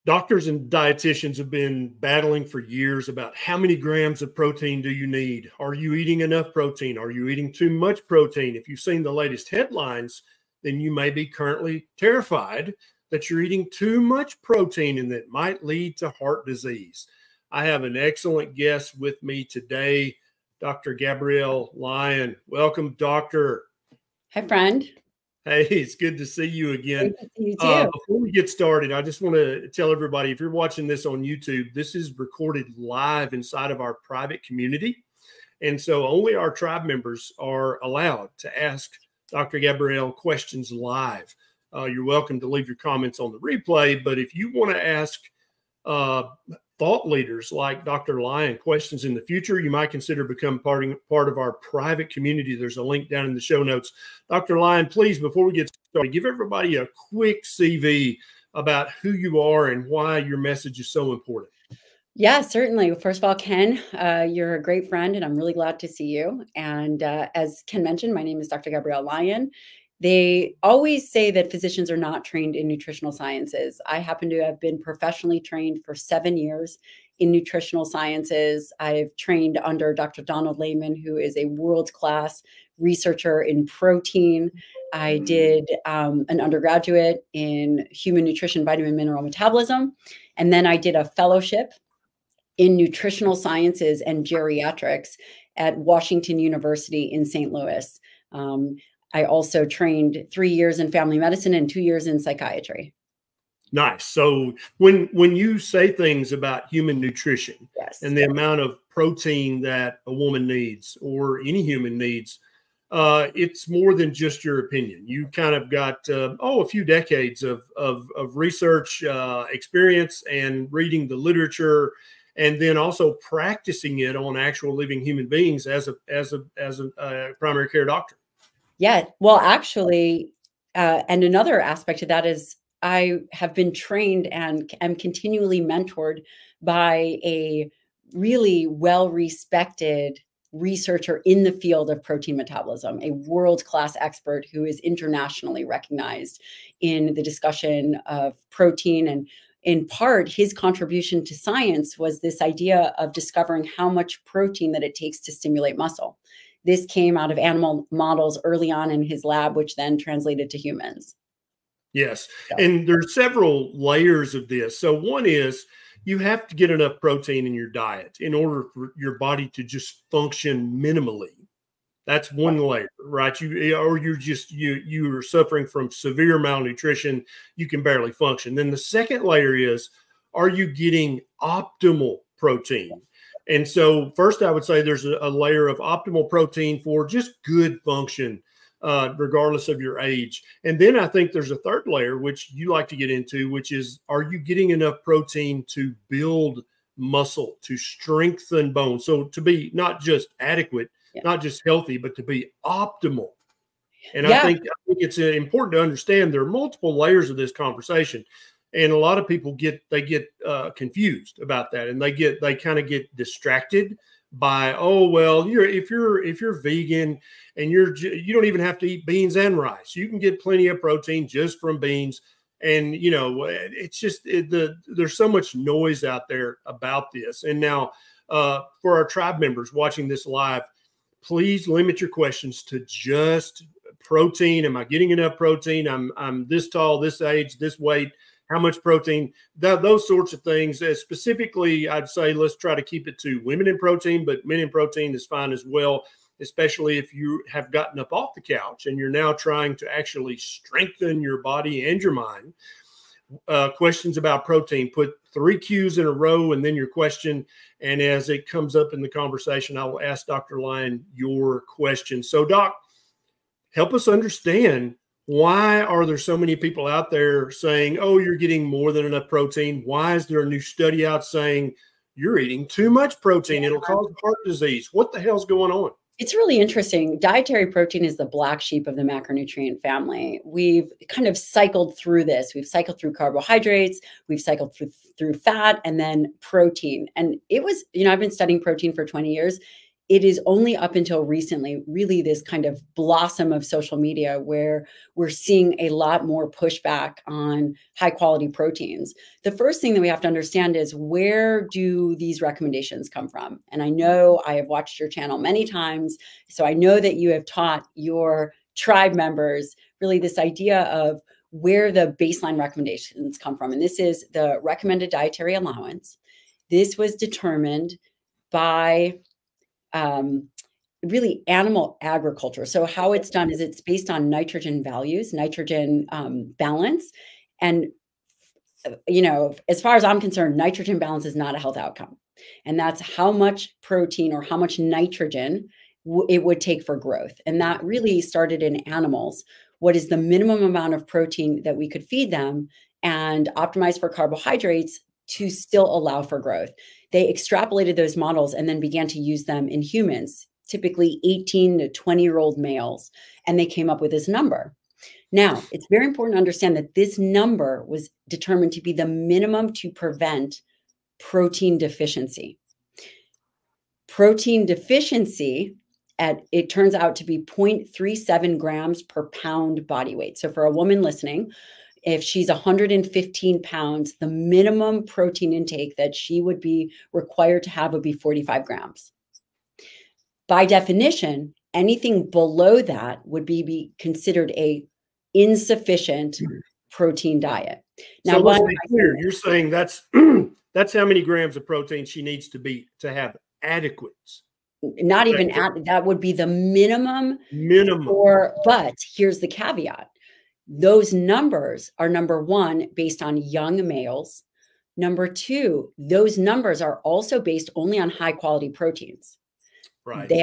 Doctors and dietitians have been battling for years about how many grams of protein do you need? Are you eating enough protein? Are you eating too much protein? If you've seen the latest headlines, then you may be currently terrified that you're eating too much protein and that might lead to heart disease. I have an excellent guest with me today, Dr. Gabrielle Lyon. Welcome, doctor. Hi, friend. Hey, it's good to see you again. Great to see you too. Before we get started, I just want to tell everybody, if you're watching this on YouTube, this is recorded live inside of our private community. And so only our tribe members are allowed to ask Dr. Gabrielle questions live. You're welcome to leave your comments on the replay, but if you want to ask thought leaders like Dr. Lyon questions in the future, you might consider becoming part of our private community. There's a link down in the show notes. Dr. Lyon, please, before we get started, give everybody a quick CV about who you are and why your message is so important. Yeah, certainly. First of all, Ken, you're a great friend, and I'm really glad to see you. And as Ken mentioned, my name is Dr. Gabrielle Lyon. They always say that physicians are not trained in nutritional sciences. I happen to have been professionally trained for 7 years in nutritional sciences. I've trained under Dr. Donald Layman, who is a world-class researcher in protein. I did an undergraduate in human nutrition, vitamin, mineral metabolism. And then I did a fellowship in nutritional sciences and geriatrics at Washington University in St. Louis. I also trained 3 years in family medicine and 2 years in psychiatry. Nice. So when you say things about human nutrition, yes, and the amount of protein that a woman needs or any human needs, it's more than just your opinion. You kind of got, a few decades of research experience and reading the literature, and then also practicing it on actual living human beings as a primary care doctor. Yeah, well, actually, and another aspect of that is I have been trained and am continually mentored by a really well-respected researcher in the field of protein metabolism, a world-class expert who is internationally recognized in the discussion of protein. And in part, his contribution to science was this idea of discovering how much protein that it takes to stimulate muscle. This came out of animal models early on in his lab, which then translated to humans. Yes. And there's several layers of this. So one is you have to get enough protein in your diet in order for your body to just function minimally. That's one layer, right? You are suffering from severe malnutrition. You can barely function. Then the second layer is, are you getting optimal protein? And so first, I would say there's a layer of optimal protein for just good function, regardless of your age. And then I think there's a third layer, which you like to get into, which is, are you getting enough protein to build muscle, to strengthen bone? So to be not just adequate, not just healthy, but to be optimal. And I think it's important to understand there are multiple layers of this conversation. And a lot of people get confused about that, and they kind of get distracted by, oh, well, if you're vegan and you don't even have to eat beans and rice, you can get plenty of protein just from beans. And it's just there's so much noise out there about this. And now for our tribe members watching this live, please limit your questions to just protein. Am I getting enough protein? I'm this tall, this age, this weight. How much protein, those sorts of things. Specifically, I'd say let's try to keep it to women in protein, but men in protein is fine as well, especially if you have gotten up off the couch and you're now trying to actually strengthen your body and your mind. Questions about protein, put 3 Qs in a row and then your question. And as it comes up in the conversation, I will ask Dr. Lyon your question. So, Doc, help us understand, why are there so many people out there saying, oh, you're getting more than enough protein? Why is there a new study out saying you're eating too much protein? It'll cause heart disease. What the hell's going on? It's really interesting. Dietary protein is the black sheep of the macronutrient family. We've kind of cycled through this. We've cycled through carbohydrates, we've cycled through fat, and then protein. And it was, I've been studying protein for 20 years. it is only up until recently, really this kind of blossom of social media where we're seeing a lot more pushback on high quality proteins. The first thing that we have to understand is, where do these recommendations come from? And I know I have watched your channel many times, so I know that you have taught your tribe members really this idea of where the baseline recommendations come from. And this is the recommended dietary allowance. This was determined by really animal agriculture. So how it's done is it's based on nitrogen values, nitrogen balance. And, you know, as far as I'm concerned, nitrogen balance is not a health outcome. And that's how much protein or how much nitrogen it would take for growth. And that really started in animals. What is the minimum amount of protein that we could feed them and optimize for carbohydrates to still allow for growth? They extrapolated those models and then began to use them in humans, typically 18 to 20-year-old males. And they came up with this number. Now, it's very important to understand that this number was determined to be the minimum to prevent protein deficiency. Protein deficiency, it turns out to be 0.37 grams per pound body weight. So for a woman listening, if she's 115 pounds, the minimum protein intake that she would be required to have would be 45 grams. By definition, anything below that would be considered a insufficient protein diet. Now, so let's be clear. You're saying that's that's how many grams of protein she needs to have adequate. Not even that would be the minimum. But here's the caveat. Those numbers are, number one, based on young males. Number two, those numbers are also based only on high quality proteins. Right. They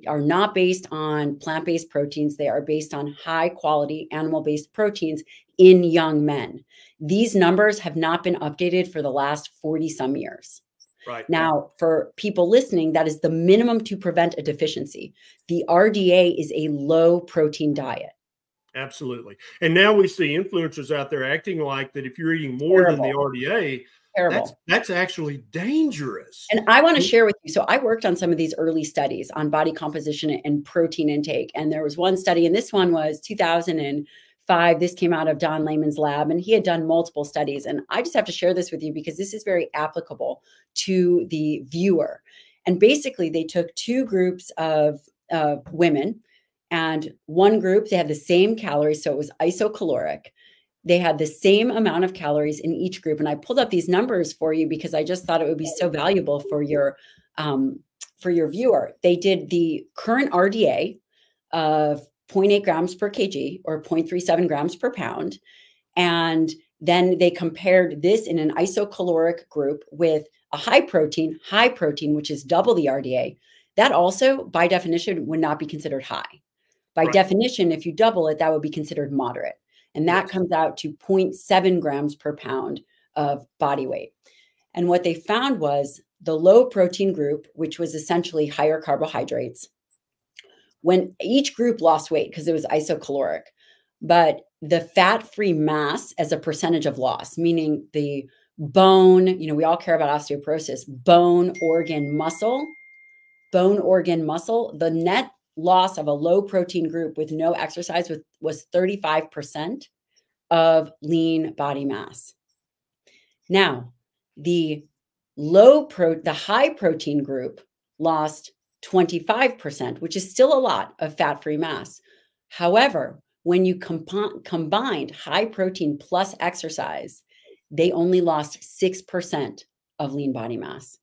are not based on plant-based proteins. They are based on high quality animal-based proteins in young men. These numbers have not been updated for the last 40 some years. Right. Now, for people listening, that is the minimum to prevent a deficiency. The RDA is a low protein diet. Absolutely. And now we see influencers out there acting like that if you're eating more than the RDA, that's actually dangerous. And I want to share with you. So I worked on some of these early studies on body composition and protein intake. And there was one study, and this one was 2005. This came out of Don Layman's lab, and he had done multiple studies. And I just have to share this with you because this is very applicable to the viewer. And basically, they took two groups of women. And one group, they had the same calories, so it was isocaloric. They had the same amount of calories in each group. And I pulled up these numbers for you because I just thought it would be so valuable for your viewer. They did the current RDA of 0.8 grams per kg or 0.37 grams per pound. And then they compared this in an isocaloric group with a high protein, which is double the RDA. That also, by definition, would not be considered high. By definition, if you double it, that would be considered moderate. And that comes out to 0.7 grams per pound of body weight. And what they found was the low protein group, which was essentially higher carbohydrates, when each group lost weight because it was isocaloric, but the fat-free mass as a percentage of loss, meaning the bone, you know, we all care about osteoporosis, bone, organ, muscle, the net loss of a low protein group with no exercise was 35% of lean body mass. Now, the high protein group lost 25%, which is still a lot of fat-free mass. However, when you combined high protein plus exercise, they only lost 6% of lean body mass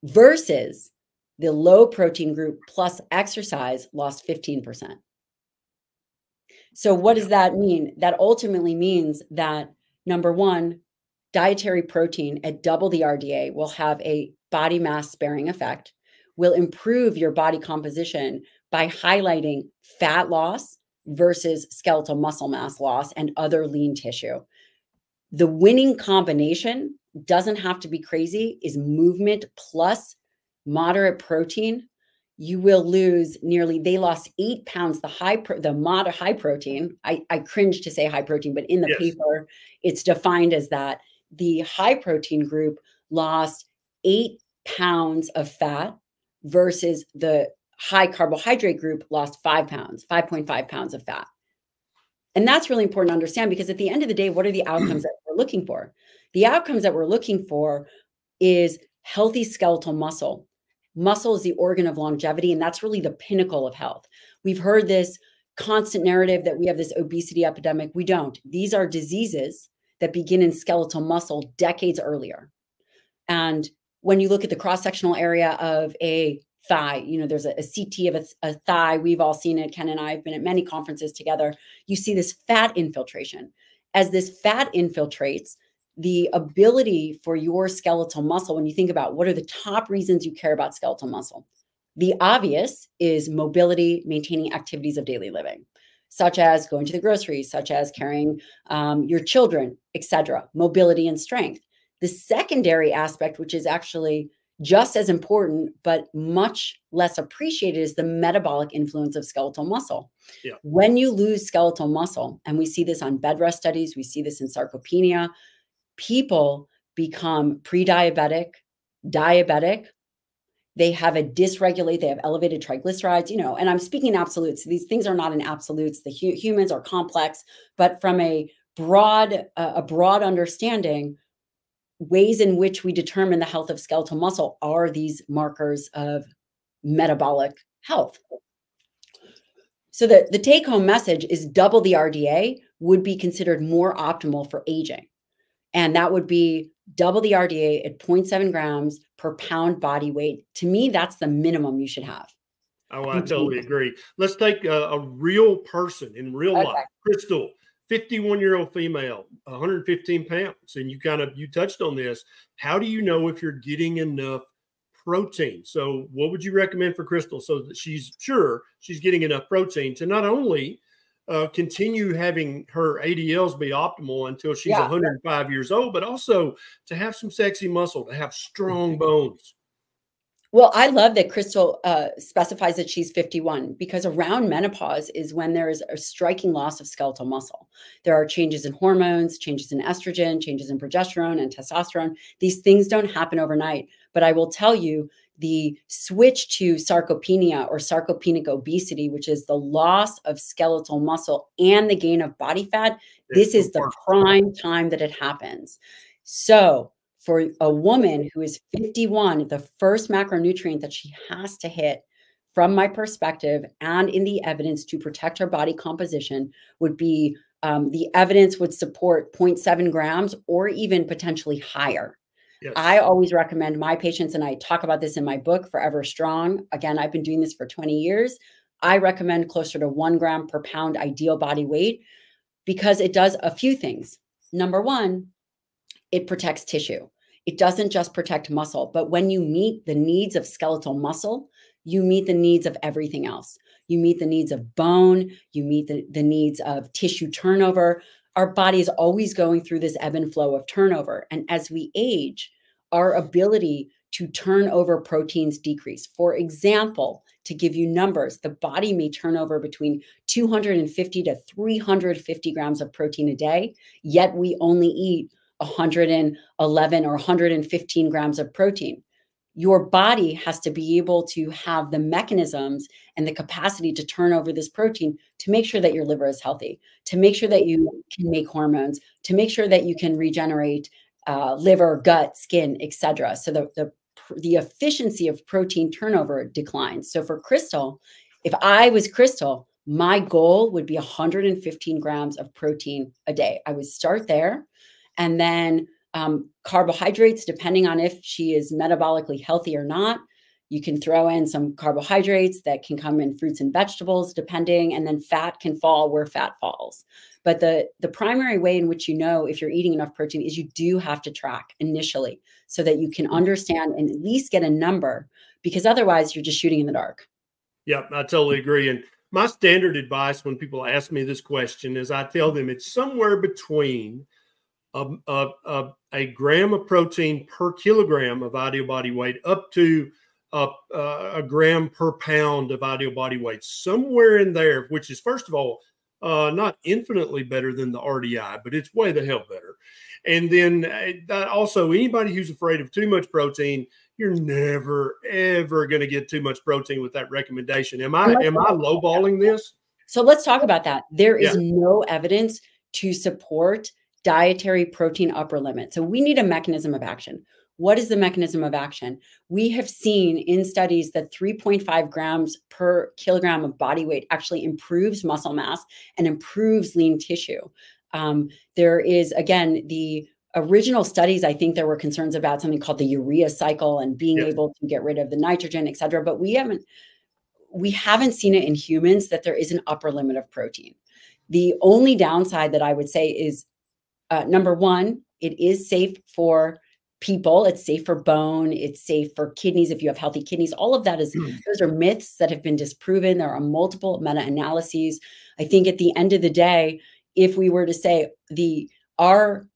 versus the low protein group plus exercise lost 15%. So what does that mean? That ultimately means that, number one, dietary protein at double the RDA will have a body mass sparing effect, will improve your body composition by highlighting fat loss versus skeletal muscle mass loss and other lean tissue. The winning combination doesn't have to be crazy, is movement plus moderate protein. You will lose they lost 8 pounds. The high protein, I cringe to say high protein, but in the paper, it's defined as that. The high protein group lost 8 pounds of fat versus the high carbohydrate group lost 5 pounds, 5.5 pounds of fat. And that's really important to understand, because at the end of the day, what are the outcomes that we're looking for? The outcomes that we're looking for is healthy skeletal muscle. Muscle is the organ of longevity, and that's really the pinnacle of health. We've heard this constant narrative that we have this obesity epidemic. We don't. These are diseases that begin in skeletal muscle decades earlier. And when you look at the cross-sectional area of a thigh, you know, there's a CT of a thigh. We've all seen it. Ken and I have been at many conferences together. You see this fat infiltration. As this fat infiltrates, the ability for your skeletal muscle, when you think about what are the top reasons you care about skeletal muscle, the obvious is mobility, maintaining activities of daily living, such as going to the groceries, such as carrying your children, etc. Mobility and strength. The secondary aspect, which is actually just as important, but much less appreciated, is the metabolic influence of skeletal muscle. Yeah. When you lose skeletal muscle, and we see this on bed rest studies, we see this in sarcopenia, people become pre-diabetic, diabetic, they have they have elevated triglycerides, you know, and I'm speaking in absolutes. These things are not in absolutes. The humans are complex, but from a broad understanding, ways in which we determine the health of skeletal muscle are these markers of metabolic health. So the take-home message is double the RDA would be considered more optimal for aging. And that would be double the RDA at 0.7 grams per pound body weight. To me, that's the minimum you should have. Oh, I totally agree. Let's take a real person in real life. Crystal, 51-year-old female, 115 pounds. And you touched on this. How do you know if you're getting enough protein? So what would you recommend for Crystal so that she's sure she's getting enough protein to not only continue having her ADLs be optimal until she's 105 years old, but also to have some sexy muscle, to have strong bones? Well, I love that Crystal specifies that she's 51, because around menopause is when there is a striking loss of skeletal muscle. There are changes in hormones, changes in estrogen, changes in progesterone and testosterone. These things don't happen overnight. But I will tell you, the switch to sarcopenia or sarcopenic obesity, which is the loss of skeletal muscle and the gain of body fat, this is the prime time that it happens. So for a woman who is 51, the first macronutrient that she has to hit, from my perspective and in the evidence to protect her body composition, would be the evidence would support 0.7 grams or even potentially higher. Yes. I always recommend my patients, and I talk about this in my book, Forever Strong. Again, I've been doing this for 20 years. I recommend closer to 1 gram per pound ideal body weight, because it does a few things. Number one, it protects tissue. It doesn't just protect muscle, but when you meet the needs of skeletal muscle, you meet the needs of everything else. You meet the needs of bone, you meet the needs of tissue turnover. Our body is always going through this ebb and flow of turnover. And as we age, our ability to turn over proteins decrease. For example, to give you numbers, the body may turn over between 250 to 350 grams of protein a day, yet we only eat 111 or 115 grams of protein. Your body has to be able to have the mechanisms and the capacity to turn over this protein to make sure that your liver is healthy, to make sure that you can make hormones, to make sure that you can regenerate liver, gut, skin, etc. So the efficiency of protein turnover declines. So for Crystal, if I was Crystal, my goal would be 115 grams of protein a day. I would start there. And then carbohydrates, depending on if she is metabolically healthy or not, you can throw in some carbohydrates that can come in fruits and vegetables, depending, and then fat can fall where fat falls. But the primary way in which you know if you're eating enough protein is you do have to track initially so that you can understand and at least get a number, because otherwise you're just shooting in the dark. Yeah, I totally agree. And my standard advice when people ask me this question is I tell them it's somewhere between a gram of protein per kilogram of ideal body weight up to a gram per pound of ideal body weight, somewhere in there, which is, first of all, not infinitely better than the RDI, but it's way the hell better. And then also, anybody who's afraid of too much protein, you're never, ever going to get too much protein with that recommendation. Am I lowballing this? So let's talk about that. There is Yeah. no evidence to support dietary protein upper limit. So we need a mechanism of action. What is the mechanism of action? We have seen in studies that 3.5 grams per kilogram of body weight actually improves muscle mass and improves lean tissue. There is, again, the original studies, I think there were concerns about something called the urea cycle and being able to get rid of the nitrogen, et cetera. But we haven't seen it in humans that there is an upper limit of protein. The only downside that I would say is, number one, it is safe for people. It's safe for bone. It's safe for kidneys if you have healthy kidneys. All of that those are myths that have been disproven. There are multiple meta-analyses. I think at the end of the day, if we were to say are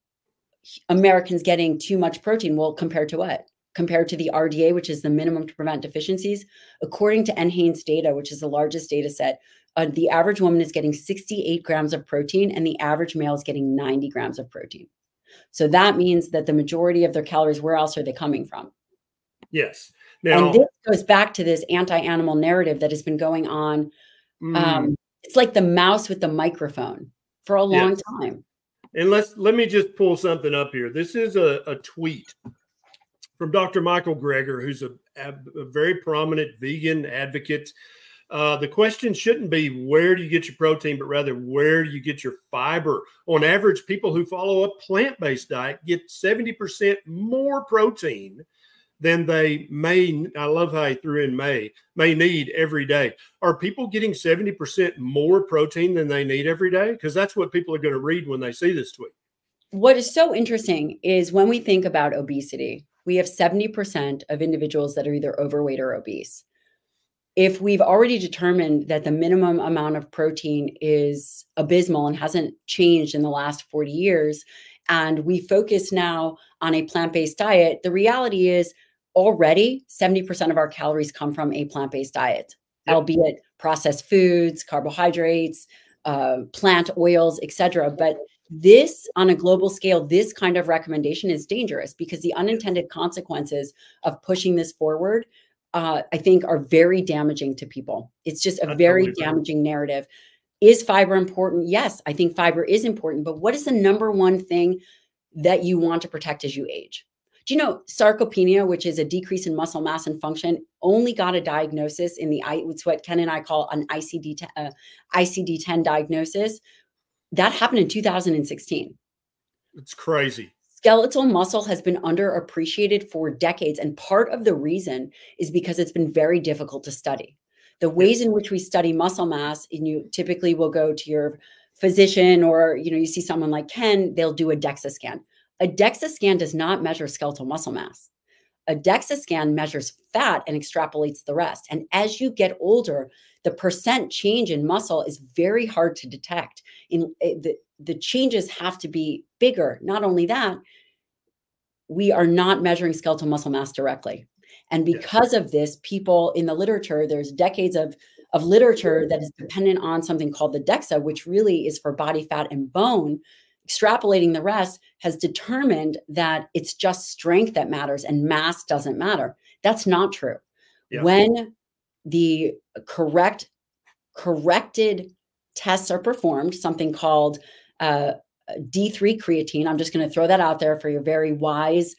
Americans getting too much protein, well, compared to what? Compared to the RDA, which is the minimum to prevent deficiencies, according to NHANES data, which is the largest data set, the average woman is getting 68 grams of protein and the average male is getting 90 grams of protein. So that means that the majority of their calories, where else are they coming from? Yes. Now, and this goes back to this anti-animal narrative that has been going on. It's like the mouse with the microphone for a long time. And let me just pull something up here. This is a tweet from Dr. Michael Greger, who's a very prominent vegan advocate. The question shouldn't be where do you get your protein, but rather where do you get your fiber? On average, people who follow a plant-based diet get 70% more protein than they may, I love how he threw in may need every day. Are people getting 70% more protein than they need every day? Because that's what people are going to read when they see this tweet. What is so interesting is when we think about obesity, we have 70% of individuals that are either overweight or obese. If we've already determined that the minimum amount of protein is abysmal and hasn't changed in the last 40 years, and we focus now on a plant-based diet, the reality is already 70% of our calories come from a plant-based diet, albeit processed foods, carbohydrates, plant oils, et cetera. But this, on a global scale, this kind of recommendation is dangerous because the unintended consequences of pushing this forward, I think, are very damaging to people. It's just a very damaging narrative. Is fiber important? Yes, I think fiber is important. But what is the number one thing that you want to protect as you age? Do you know sarcopenia, which is a decrease in muscle mass and function, only got a diagnosis in it's what Ken and I call an ICD-10 diagnosis. That happened in 2016. It's crazy. Skeletal muscle has been underappreciated for decades. And part of the reason is because it's been very difficult to study. The ways in which we study muscle mass, and you typically will go to your physician or, you see someone like Ken, they'll do a DEXA scan. A DEXA scan does not measure skeletal muscle mass. A DEXA scan measures fat and extrapolates the rest. And as you get older, the percent change in muscle is very hard to detect. The changes have to be bigger. Not only that, we are not measuring skeletal muscle mass directly. And because of this, people in the literature, there's decades of literature that is dependent on something called the DEXA, which really is for body fat and bone. Extrapolating the rest has determined that it's just strength that matters and mass doesn't matter. That's not true. When the corrected tests are performed, something called D3 creatine, I'm just going to throw that out there for your very wise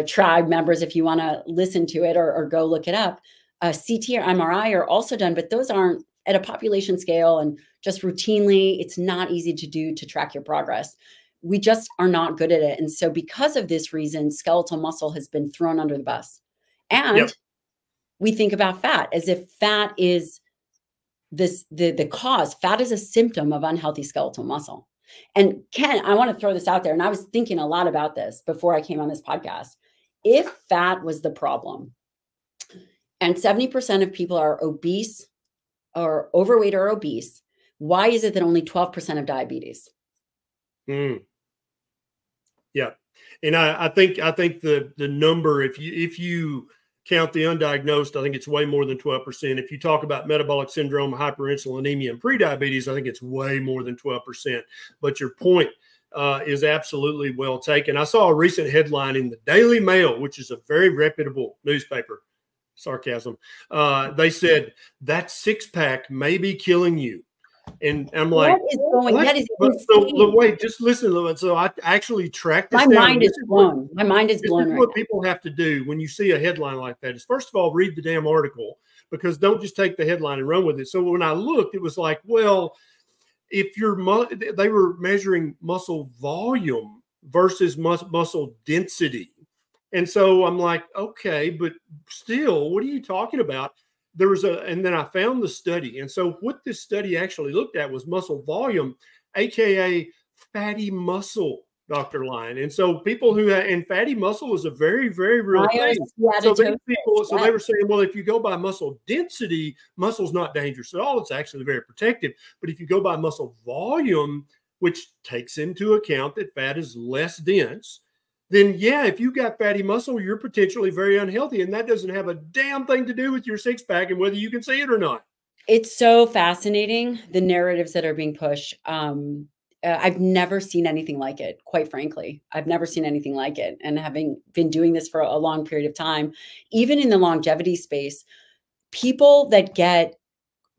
tribe members if you want to listen to it or go look it up. CT or MRI are also done, but those aren't at a population scale and just routinely. It's not easy to do to track your progress. We just are not good at it. And so because of this reason, skeletal muscle has been thrown under the bus. And we think about fat as if fat is the cause. Fat is a symptom of unhealthy skeletal muscle. And Ken, I want to throw this out there. And I was thinking a lot about this before I came on this podcast. If fat was the problem and 70% of people are obese or overweight or obese, why is it that only 12% have diabetes? Yeah. And I think the number, if you count the undiagnosed, I think it's way more than 12%. If you talk about metabolic syndrome, hyperinsulinemia, and prediabetes, I think it's way more than 12%. But your point, is absolutely well taken. I saw a recent headline in the Daily Mail, which is a very reputable newspaper. Sarcasm. They said that six-pack may be killing you. And I'm like, what is going? That is insane. So wait, just listen to it. So I actually tracked this My down. mind is blown. My mind is blown right now. What people have to do when you see a headline like that is, first of all, read the damn article, because don't just take the headline and run with it. So when I looked, it was like, well, if they were measuring muscle volume versus muscle density. And so I'm like, okay, but still, what are you talking about? And then I found the study. And so what this study actually looked at was muscle volume, AKA fatty muscle, Dr. Lyon. And so people and fatty muscle is a very, very real thing. So they were saying, well, if you go by muscle density, muscle's not dangerous at all. It's actually very protective. But if you go by muscle volume, which takes into account that fat is less dense, then yeah, if you got fatty muscle, you're potentially very unhealthy. And that doesn't have a damn thing to do with your six-pack and whether you can see it or not. It's so fascinating, the narratives that are being pushed. I've never seen anything like it, quite frankly. I've never seen anything like it. And having been doing this for a long period of time, even in the longevity space, people that get,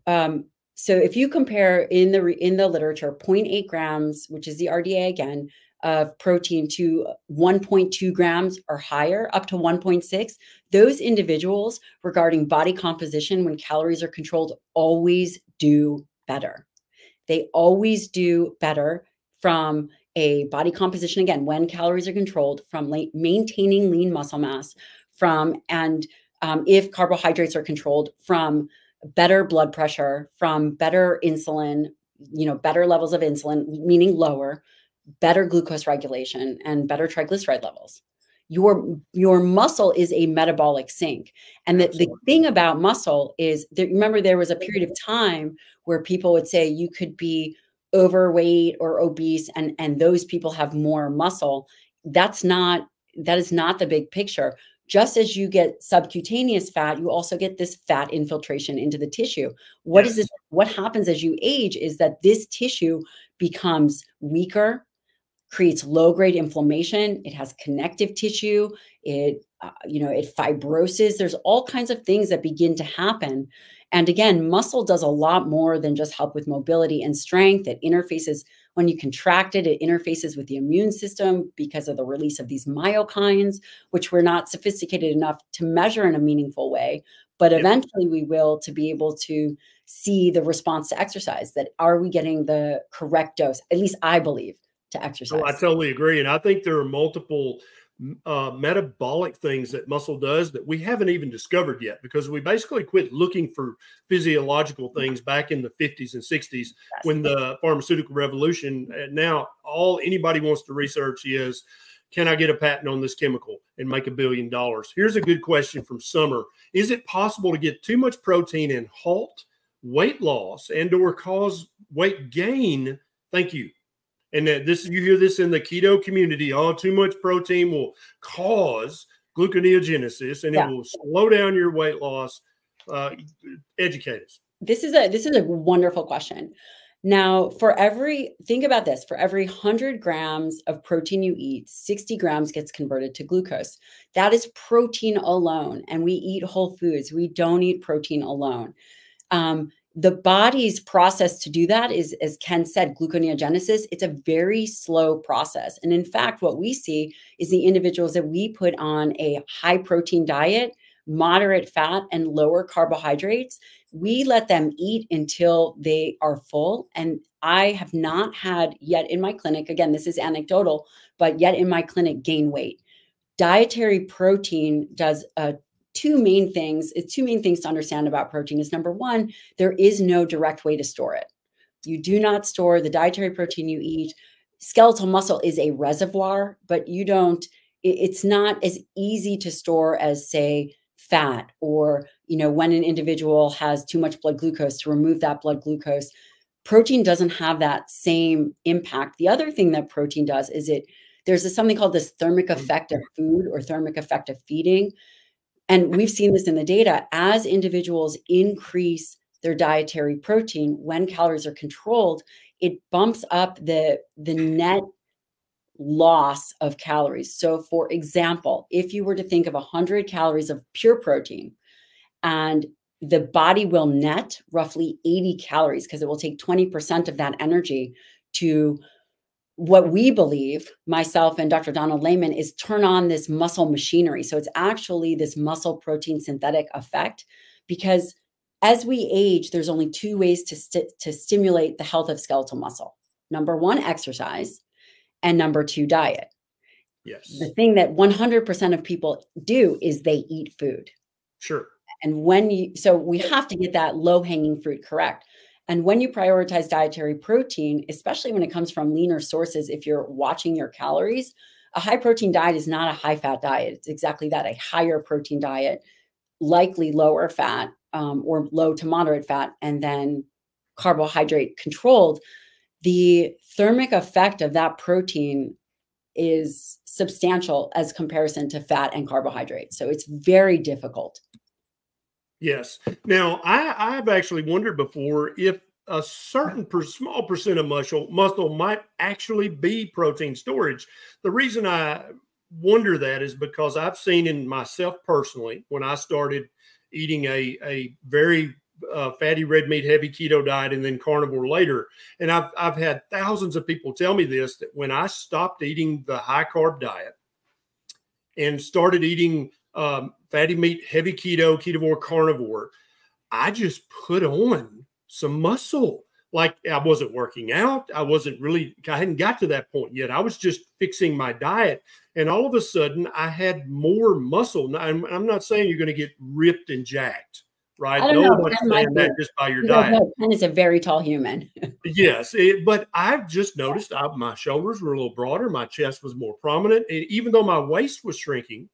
so if you compare in the literature, 0.8 grams, which is the RDA again, of protein to 1.2 grams or higher, up to 1.6, those individuals regarding body composition when calories are controlled always do better. They always do better from a body composition, again, when calories are controlled, from maintaining lean muscle mass, if carbohydrates are controlled, from better blood pressure, from better insulin, better levels of insulin, meaning lower, better glucose regulation, and better triglyceride levels. Your muscle is a metabolic sink. And the thing about muscle is that, remember, there was a period of time where people would say you could be overweight or obese and those people have more muscle. That is not the big picture. Just as you get subcutaneous fat, you also get this fat infiltration into the tissue. What is this? What happens as you age is that this tissue becomes weaker, creates low-grade inflammation. It has connective tissue. It fibroses. There's all kinds of things that begin to happen. And again, muscle does a lot more than just help with mobility and strength. It interfaces, when you contract it, it interfaces with the immune system because of the release of these myokines, which we're not sophisticated enough to measure in a meaningful way. But eventually we will, to be able to see the response to exercise, that are we getting the correct dose? At least I believe, to exercise. Oh, I totally agree. And I think there are multiple metabolic things that muscle does that we haven't even discovered yet, because we basically quit looking for physiological things back in the 50s and 60s when the pharmaceutical revolution. Now all anybody wants to research is, can I get a patent on this chemical and make $1 billion? Here's a good question from Summer. Is it possible to get too much protein and halt weight loss and or cause weight gain? Thank you. And you hear this in the keto community. Oh, too much protein will cause gluconeogenesis and it will slow down your weight loss. Educate us. This is a wonderful question. Now, think about this, for every 100 grams of protein you eat, 60 grams gets converted to glucose. That is protein alone. And we eat whole foods. We don't eat protein alone. The body's process to do that is, as Ken said, gluconeogenesis. It's a very slow process. And in fact, what we see is the individuals that we put on a high protein diet, moderate fat, and lower carbohydrates, we let them eat until they are full. And I have not had yet in my clinic, again, this is anecdotal, but yet in my clinic, gain weight. Dietary protein does two main things to understand about protein is, number one, there is no direct way to store it. You do not store the dietary protein you eat. Skeletal muscle is a reservoir, but it's not as easy to store as, say, fat, or, when an individual has too much blood glucose, to remove that blood glucose. Protein doesn't have that same impact. The other thing that protein does is there's something called this thermic effect of food, or thermic effect of feeding. And we've seen this in the data. As individuals increase their dietary protein, when calories are controlled, it bumps up the net loss of calories. So for example, if you were to think of 100 calories of pure protein, and the body will net roughly 80 calories because it will take 20% of that energy to, what we believe, myself and Dr. Donald Layman, is turn on this muscle machinery. So it's actually this muscle protein synthetic effect, because as we age, there's only two ways to stimulate the health of skeletal muscle. Number one, exercise, and number two, diet. Yes. The thing that 100% of people do is they eat food. Sure. And so we have to get that low hanging fruit correct. And when you prioritize dietary protein, especially when it comes from leaner sources, if you're watching your calories, a high protein diet is not a high fat diet. It's exactly that, a higher protein diet, likely lower fat or low to moderate fat, and then carbohydrate controlled. The thermic effect of that protein is substantial as comparison to fat and carbohydrate. So it's very difficult. Yes. Now, I've actually wondered before if a certain small percent of muscle might actually be protein storage. The reason I wonder that is because I've seen in myself personally, when I started eating a very fatty red meat, heavy keto diet, and then carnivore later, and I've had thousands of people tell me this, that when I stopped eating the high carb diet and started eating fatty meat, heavy keto, ketovore, carnivore, I just put on some muscle. Like I wasn't working out. I hadn't got to that point yet. I was just fixing my diet. And all of a sudden I had more muscle. Now, I'm not saying you're going to get ripped and jacked, right? I don't know. Nobody's saying that just by your diet. Ken is a very tall human. Yes. But I've just noticed my shoulders were a little broader. My chest was more prominent. And even though my waist was shrinking,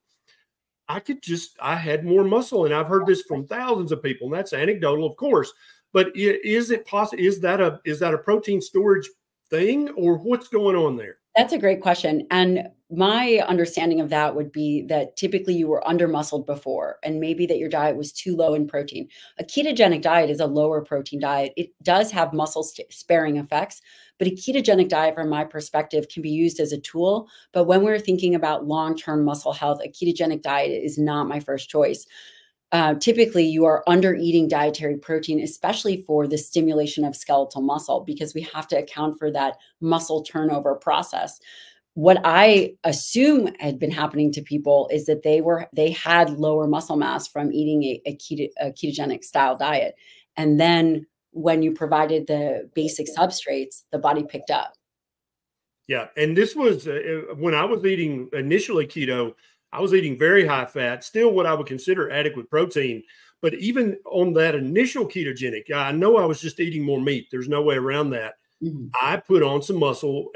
I had more muscle. And I've heard this from thousands of people, and that's anecdotal, of course. But is it possible? Is that a protein storage thing, or what's going on there? That's a great question. And my understanding of that would be that typically you were under muscled before, and maybe that your diet was too low in protein. A ketogenic diet is a lower protein diet. It does have muscle sparing effects, but a ketogenic diet, from my perspective, can be used as a tool. But when we're thinking about long-term muscle health, a ketogenic diet is not my first choice. Typically, you are under eating dietary protein, especially for the stimulation of skeletal muscle, because we have to account for that muscle turnover process. What I assume had been happening to people is that they had lower muscle mass from eating a ketogenic style diet. And then when you provided the basic substrates, the body picked up. Yeah. And this was when I was eating initially keto, I was eating very high fat, still what I would consider adequate protein. But even on that initial ketogenic, I know I was just eating more meat. There's no way around that. Mm-hmm. I put on some muscle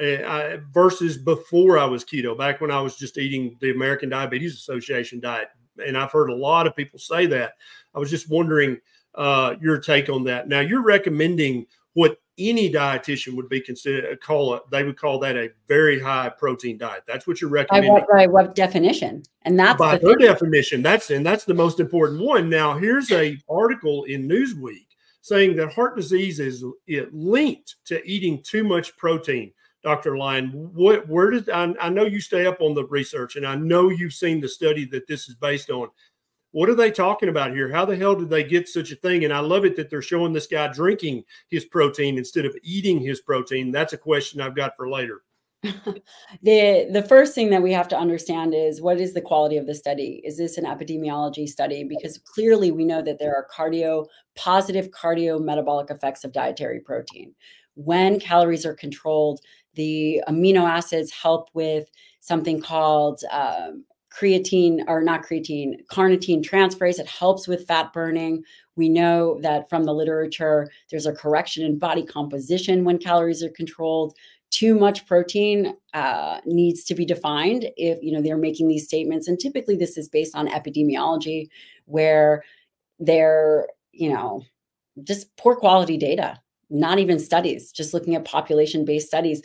versus before I was keto, back when I was just eating the American Diabetes Association diet. And I've heard a lot of people say that. I was just wondering your take on that. Now, you're recommending what any dietitian would be they would call that a very high protein diet. That's what you're recommending. By what definition? And that's by her definition. That's the most important one. Now, here's a article in Newsweek saying that heart disease is linked to eating too much protein. Dr. Lyon, I know you stay up on the research, and I know you've seen the study that this is based on. What are they talking about here? How the hell did they get such a thing? And I love it that they're showing this guy drinking his protein instead of eating his protein. That's a question I've got for later. The first thing that we have to understand is, what is the quality of the study? Is this an epidemiology study? Because clearly we know that there are positive cardiometabolic effects of dietary protein. When calories are controlled, the amino acids help with something called carnitine transferase. It helps with fat burning. We know that from the literature, there's a correction in body composition when calories are controlled. Too much protein needs to be defined if they're making these statements. And typically this is based on epidemiology, where they're, just poor quality data, not even studies, just looking at population-based studies.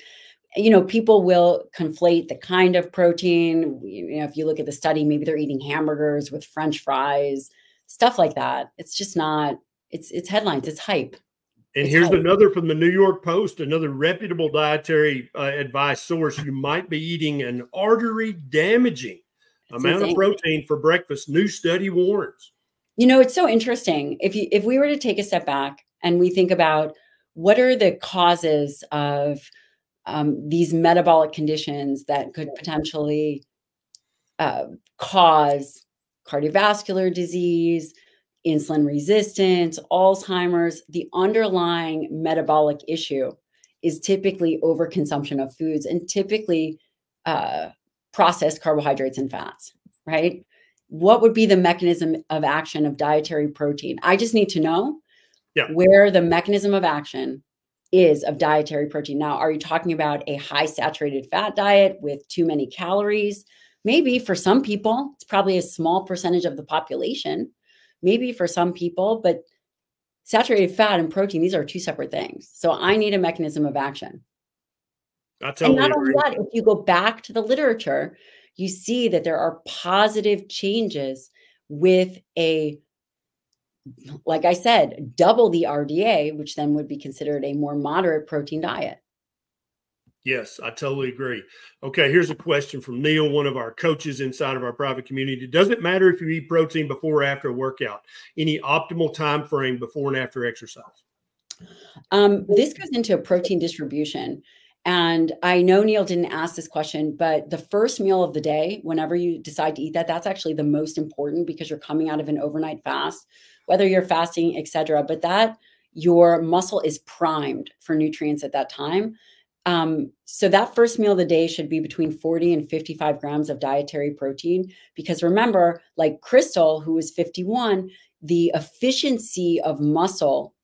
People will conflate the kind of protein. If you look at the study, maybe they're eating hamburgers with French fries, stuff like that. It's just not, it's headlines, it's hype. And It's here's hype. another from the New York Post, another reputable dietary advice source. You might be eating an artery damaging It's amount of insane. protein for breakfast. New study warns. You know, it's so interesting. If we were to take a step back and we think about what are the causes of these metabolic conditions that could potentially cause cardiovascular disease, insulin resistance, Alzheimer's, the underlying metabolic issue is typically overconsumption of foods and typically processed carbohydrates and fats, right? What would be the mechanism of action of dietary protein? I just need to know where the mechanism of action is of dietary protein. Now, are you talking about a high saturated fat diet with too many calories? Maybe for some people, it's probably a small percentage of the population. Maybe for some people, but saturated fat and protein, these are two separate things. So I need a mechanism of action. I totally and not only agree. that, if you go back to the literature, you see that there are positive changes with like I said, double the RDA, which then would be considered a more moderate protein diet. Yes, I totally agree. Okay, here's a question from Neil, one of our coaches inside of our private community. Does it matter if you eat protein before or after a workout? Any optimal time frame before and after exercise? This goes into protein distribution. And I know Neil didn't ask this question, but the first meal of the day, whenever you decide to eat that, that's actually the most important because you're coming out of an overnight fast, whether you're fasting, etc. But that your muscle is primed for nutrients at that time. So that first meal of the day should be between 40 and 55 grams of dietary protein. Because remember, like Crystal, who was 51, the efficiency of muscle,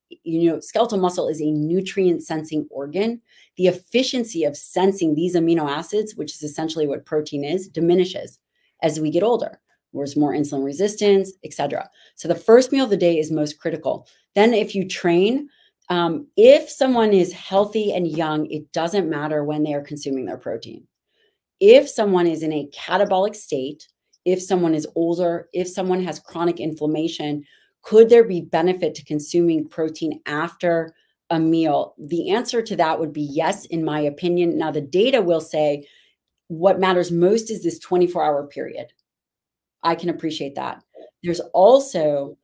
skeletal muscle is a nutrient sensing organ. The efficiency of sensing these amino acids, which is essentially what protein is, diminishes as we get older. There's more insulin resistance, etc. So the first meal of the day is most critical. Then if you train, if someone is healthy and young, it doesn't matter when they are consuming their protein. If someone is in a catabolic state, if someone is older, if someone has chronic inflammation, could there be benefit to consuming protein after a meal? The answer to that would be yes, in my opinion. Now, the data will say what matters most is this 24-hour period. I can appreciate that. There's also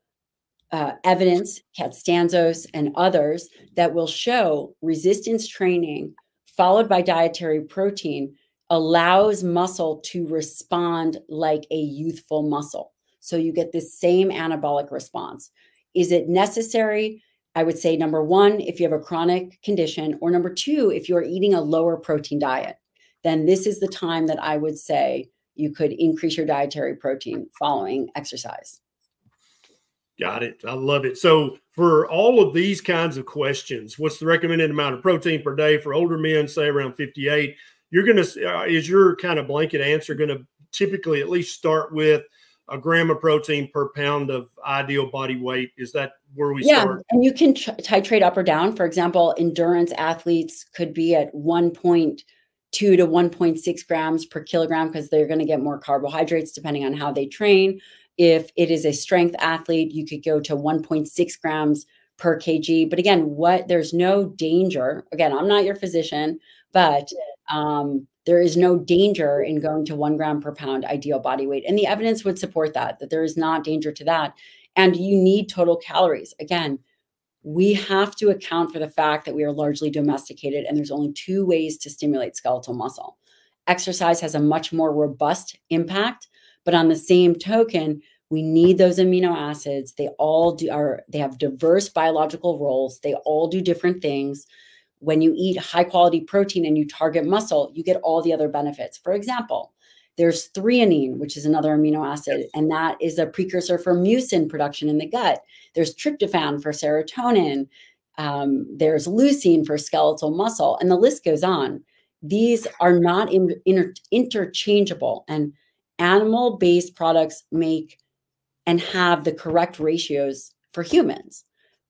evidence, Katstanzos and others, that will show resistance training followed by dietary protein allows muscle to respond like a youthful muscle. So you get the same anabolic response. Is it necessary? I would say number one, if you have a chronic condition, or number two, if you're eating a lower protein diet, then this is the time that I would say you could increase your dietary protein following exercise. Got it. I love it. So for all of these kinds of questions, what's the recommended amount of protein per day for older men, say around 58? You're going to, is your kind of blanket answer going to typically at least start with a gram of protein per pound of ideal body weight? Is that where we start? And you can titrate up or down. For example, endurance athletes could be at 1.2 to 1.6 grams per kilogram because they're going to get more carbohydrates depending on how they train. If it is a strength athlete, you could go to 1.6 grams per kg. But again, there's no danger. Again, I'm not your physician, but there is no danger in going to 1 gram per pound ideal body weight. And the evidence would support that there is not danger to that. And you need total calories. Again, we have to account for the fact that we are largely domesticated and there's only 2 ways to stimulate skeletal muscle. Exercise has a much more robust impact, but on the same token, we need those amino acids. They have diverse biological roles. They all do different things. When you eat high quality protein and you target muscle, you get all the other benefits. For example, there's threonine, which is another amino acid, and that is a precursor for mucin production in the gut. There's tryptophan for serotonin. There's leucine for skeletal muscle, and the list goes on. These are not interchangeable, and animal-based products make and have the correct ratios for humans.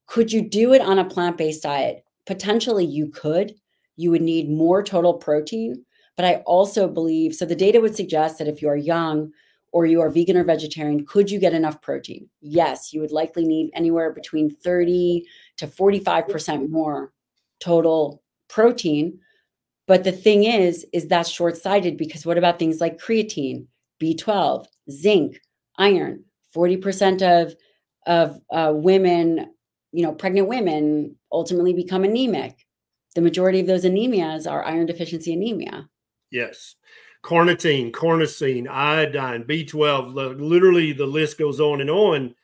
Could you do it on a plant-based diet? Potentially you could. You would need more total protein. But I also believe, so the data would suggest that if you are young or you are vegan or vegetarian, could you get enough protein? Yes, you would likely need anywhere between 30 to 45% more total protein. But the thing is that's short-sighted, because what about things like creatine, B12, zinc, iron? 40% of women, pregnant women ultimately become anemic. The majority of those anemias are iron deficiency anemia. Yes. Carnitine, carnosine, iodine, B12, literally the list goes on and on.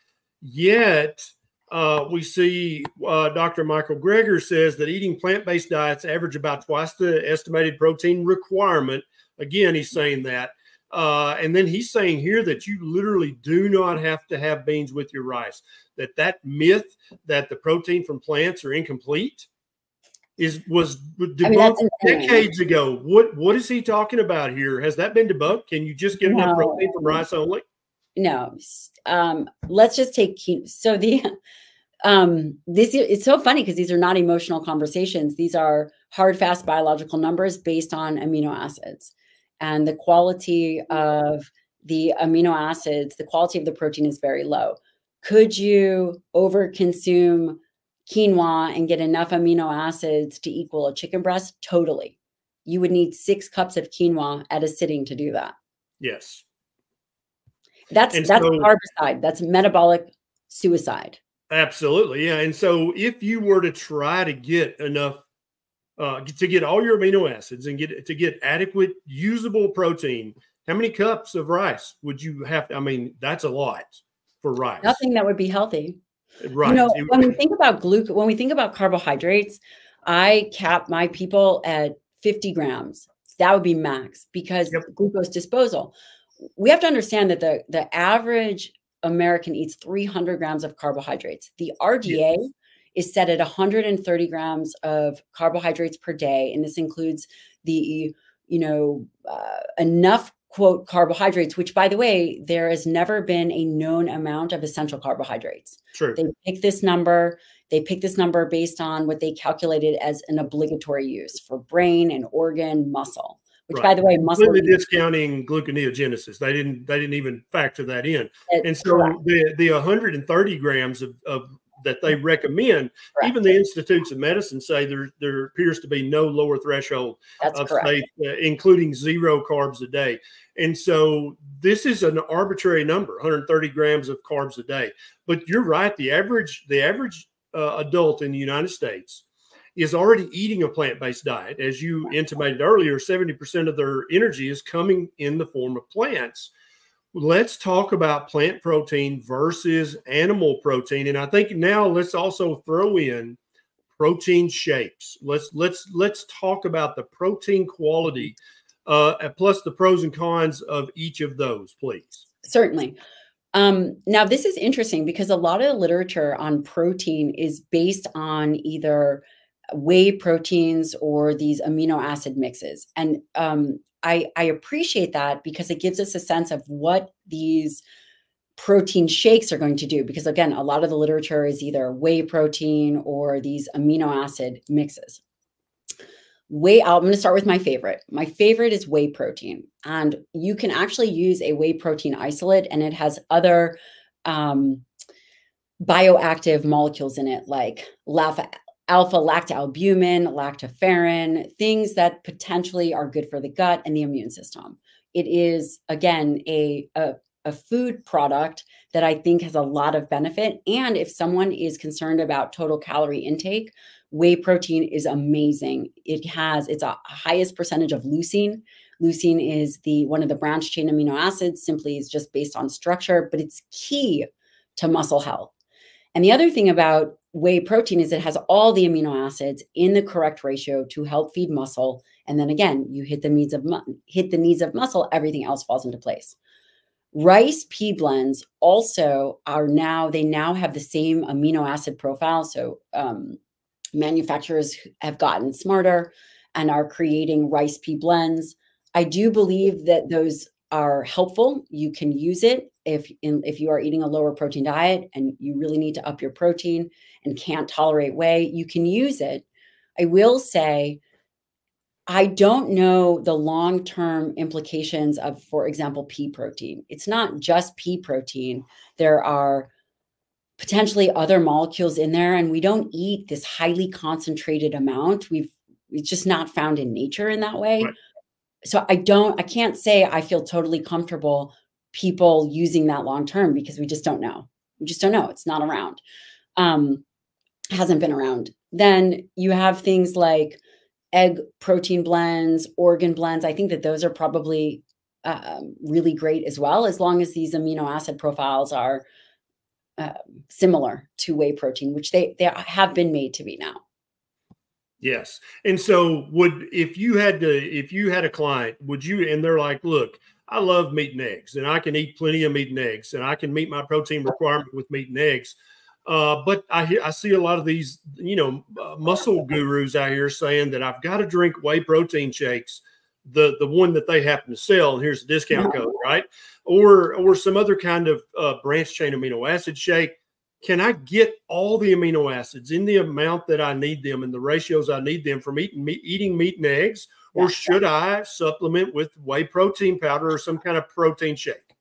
Yet we see Dr. Michael Greger says that eating plant-based diets average about twice the estimated protein requirement. Again, he's saying that. And then he's saying here that you literally do not have to have beans with your rice. That myth that the protein from plants are incomplete was debunked decades ago. What is he talking about here? Has that been debunked? Can you just get enough protein from rice only? No. Let's just take so the it's so funny because these are not emotional conversations. These are hard, fast biological numbers based on amino acids, and the quality of the amino acids, the quality of the protein is very low. Could you overconsume quinoa and get enough amino acids to equal a chicken breast? Totally. You would need 6 cups of quinoa at a sitting to do that. Yes. That's carbicide. That's metabolic suicide. Absolutely. Yeah. And so if you were to try to get enough, to get all your amino acids and get adequate usable protein, how many cups of rice would you have to, I mean, that's a lot for rice. Nothing that would be healthy. Right. When we think about when we think about carbohydrates, I cap my people at 50 grams. That would be max, because glucose disposal. We have to understand that the average American eats 300 grams of carbohydrates. The RDA is set at 130 grams of carbohydrates per day. And this includes the, enough, quote, carbohydrates, which, by the way, there has never been a known amount of essential carbohydrates. True. They pick this number based on what they calculated as an obligatory use for brain and organ, muscle. Which, by the way, muscle completely discounting gluconeogenesis. They didn't even factor that in. And so the 130 grams of that they recommend, even the institutes of medicine say there appears to be no lower threshold of safe, including 0 carbs a day. And so this is an arbitrary number, 130 grams of carbs a day. But you're right, the average adult in the United States is already eating a plant-based diet. As you intimated earlier, 70% of their energy is coming in the form of plants. Let's talk about plant protein versus animal protein. And I think now let's also throw in protein shakes. Let's talk about the protein quality, plus the pros and cons of each of those, please. Certainly. Now, this is interesting because a lot of the literature on protein is based on either whey proteins or these amino acid mixes. And I appreciate that because it gives us a sense of what these protein shakes are going to do. Because again, a lot of the literature is either whey protein or these amino acid mixes. I'm going to start with my favorite. My favorite is whey protein. And you can actually use a whey protein isolate, and it has other bioactive molecules in it, like alpha-lactalbumin, lactoferrin, things that potentially are good for the gut and the immune system. It is, again, a food product that I think has a lot of benefit. And if someone is concerned about total calorie intake, whey protein is amazing. It's a highest percentage of leucine. Leucine is one of the branched chain amino acids, simply is just based on structure, but it's key to muscle health. And the other thing about whey protein is it has all the amino acids in the correct ratio to help feed muscle. And then again, you hit the needs of muscle, everything else falls into place. Rice pea blends also they now have the same amino acid profile. So manufacturers have gotten smarter and are creating rice pea blends. I do believe that those are helpful. You can use it if you are eating a lower protein diet and you really need to up your protein and can't tolerate whey, you can use it. I will say I don't know the long-term implications of, for example, pea protein. It's not just pea protein. There are potentially other molecules in there, and we don't eat this highly concentrated amount. It's just not found in nature in that way. Right. So I can't say I feel totally comfortable people using that long term, because we just don't know. We just don't know. It's not around. Hasn't been around. Then you have things like egg protein blends, organ blends. I think that those are probably really great as well, as long as these amino acid profiles are similar to whey protein, which they have been made to be now. Yes. And so if you had a client, would you, and they're like, look, I love meat and eggs, and I can eat plenty of meat and eggs, and I can meet my protein requirement with meat and eggs. But I see a lot of these, muscle gurus out here saying that I've got to drink whey protein shakes, the one that they happen to sell, and here's the discount code, right? Or some other kind of branched chain amino acid shake. Can I get all the amino acids in the amount that I need them and the ratios I need them from eating meat and eggs? Or should I supplement with whey protein powder or some kind of protein shake?